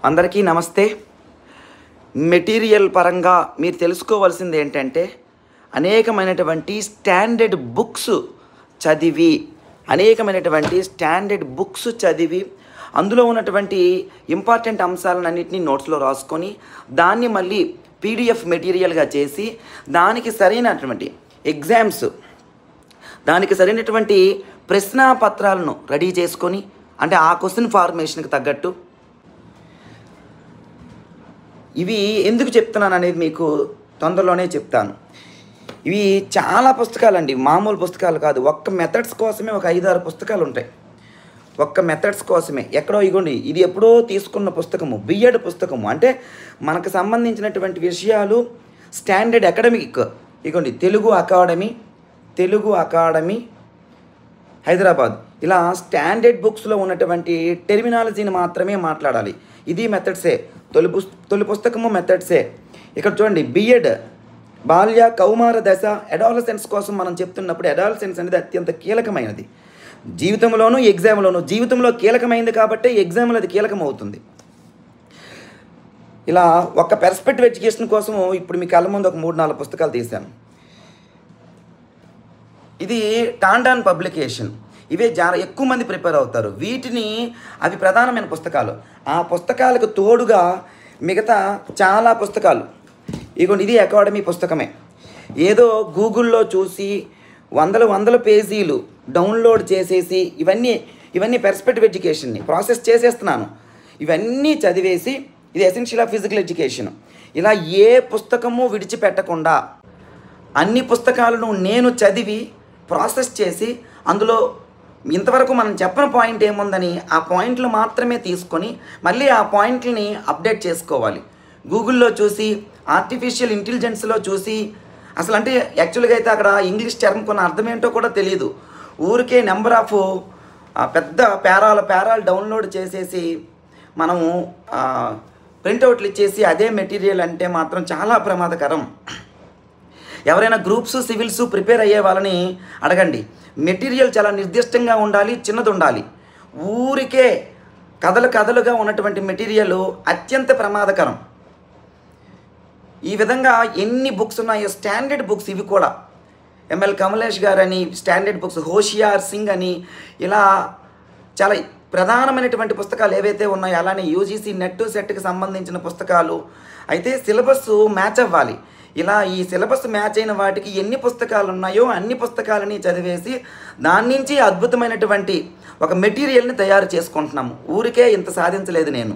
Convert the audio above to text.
అందరికీ నమస్తే. మెటీరియల్ పరంగా మీరు తెలుసుకోవాల్సింది ఏంటంటే అనేకమైనటువంటి స్టాండర్డ్ బుక్స్ చదివి అందులో ఉన్నటువంటి ఇంపార్టెంట్ అంశాలన్నింటినీ నోట్స్లో రాసుకొని దాన్ని మళ్ళీ పీడిఎఫ్ మెటీరియల్గా చేసి దానికి సరైనటువంటి దానికి సరైనటువంటి ప్రశ్నాపత్రాలను రెడీ చేసుకొని, అంటే ఆ క్వశ్చన్ ఫార్మేషన్కి తగ్గట్టు ఇవి ఎందుకు చెప్తున్నాను అనేది మీకు తొందరలోనే చెప్తాను. ఇవి చాలా పుస్తకాలండి, మామూలు పుస్తకాలు కాదు. ఒక్క మెథడ్స్ కోసమే ఒక 5-6 పుస్తకాలు ఉంటాయి. ఒక్క మెథడ్స్ కోసమే. ఎక్కడో ఇగోండి, ఇది ఎప్పుడో తీసుకున్న పుస్తకము, బిఎడ్ పుస్తకము. అంటే మనకు సంబంధించినటువంటి విషయాలు స్టాండర్డ్ అకాడమిక్. ఇగోండి, తెలుగు అకాడమీ హైదరాబాద్. ఇలా స్టాండర్డ్ బుక్స్లో ఉన్నటువంటి టెర్మినాలజీని మాత్రమే మాట్లాడాలి. ఇది మెథడ్సే. తొలి పుస్తకము మెథడ్సే. ఇక్కడ చూడండి, బిఎడ్ బాల్య కౌమార దశ అడాలసెన్స్ కోసం మనం చెప్తున్నప్పుడు అడాలసెన్స్ అనేది అత్యంత కీలకమైనది జీవితంలోనూ ఎగ్జామ్లోనూ. జీవితంలో కీలకమైంది కాబట్టి ఎగ్జామ్లో అది కీలకం అవుతుంది. ఇలా ఒక పర్స్పెక్టివ్ ఎడ్యుకేషన్ కోసము ఇప్పుడు మీ కళ్ళ ముందు ఒక 3-4 పుస్తకాలు తీశాను. ఇది టాండాన్ పబ్లికేషన్. ఇవే చాలా ఎక్కువ మంది ప్రిపేర్ అవుతారు. అవి ప్రధానమైన పుస్తకాలు. ఆ పుస్తకాలకు తోడుగా మిగతా చాలా పుస్తకాలు. ఇగోండి, ఇది అకాడమీ పుస్తకమే. ఏదో గూగుల్లో చూసి వందల పేజీలు డౌన్లోడ్ చేసేసి ఇవన్నీ పర్స్పెక్టివ్ ఎడ్యుకేషన్ని ప్రాసెస్ చేసేస్తున్నాను. ఇవన్నీ చదివేసి ఇది ఎసెన్షియల్ ఆఫ్ ఫిజికల్ ఎడ్యుకేషన్. ఇలా ఏ పుస్తకము విడిచిపెట్టకుండా అన్ని పుస్తకాలను నేను చదివి ప్రాసెస్ చేసి అందులో ఇంతవరకు మనం చెప్పని పాయింట్ ఏముందని ఆ పాయింట్లు మాత్రమే తీసుకొని మళ్ళీ ఆ పాయింట్లని అప్డేట్ చేసుకోవాలి. గూగుల్లో చూసి, ఆర్టిఫిషియల్ ఇంటెలిజెన్స్లో చూసి, అసలు అంటే యాక్చువల్గా అయితే అక్కడ ఇంగ్లీష్ టర్మ్ కొన్ని అర్థం ఏంటో కూడా తెలియదు. ఊరికే నెంబర్ ఆఫ్ పెద్ద పేరాలు డౌన్లోడ్ చేసేసి మనము ప్రింట్అవుట్లు ఇచ్చేసి అదే మెటీరియల్ అంటే మాత్రం చాలా ప్రమాదకరం. ఎవరైనా గ్రూప్స్, సివిల్స్ ప్రిపేర్ అయ్యే వాళ్ళని అడగండి. మెటీరియల్ చాలా నిర్దిష్టంగా ఉండాలి, చిన్నది ఉండాలి. ఊరికే కథలుగా ఉన్నటువంటి మెటీరియల్ అత్యంత ప్రమాదకరం. ఈ విధంగా ఎన్ని బుక్స్ ఉన్నాయో స్టాండర్డ్ బుక్స్, ఇవి కూడా ఎంఎల్ కమలేష్ గారని స్టాండర్డ్ బుక్స్, హోషియార్ సింగ్ అని, ఇలా చాలా ప్రధానమైనటువంటి పుస్తకాలు ఏవైతే ఉన్నాయో, అలానే యూజీసీ నెట్ సెట్కి సంబంధించిన పుస్తకాలు. అయితే సిలబస్ మ్యాచ్ అవ్వాలి. ఇలా ఈ సిలబస్ మ్యాచ్ అయిన వాటికి ఎన్ని పుస్తకాలు ఉన్నాయో అన్ని పుస్తకాలని చదివేసి దాని నుంచి అద్భుతమైనటువంటి ఒక మెటీరియల్ని తయారు చేసుకుంటున్నాము. ఊరికే ఇంత సాధించలేదు నేను.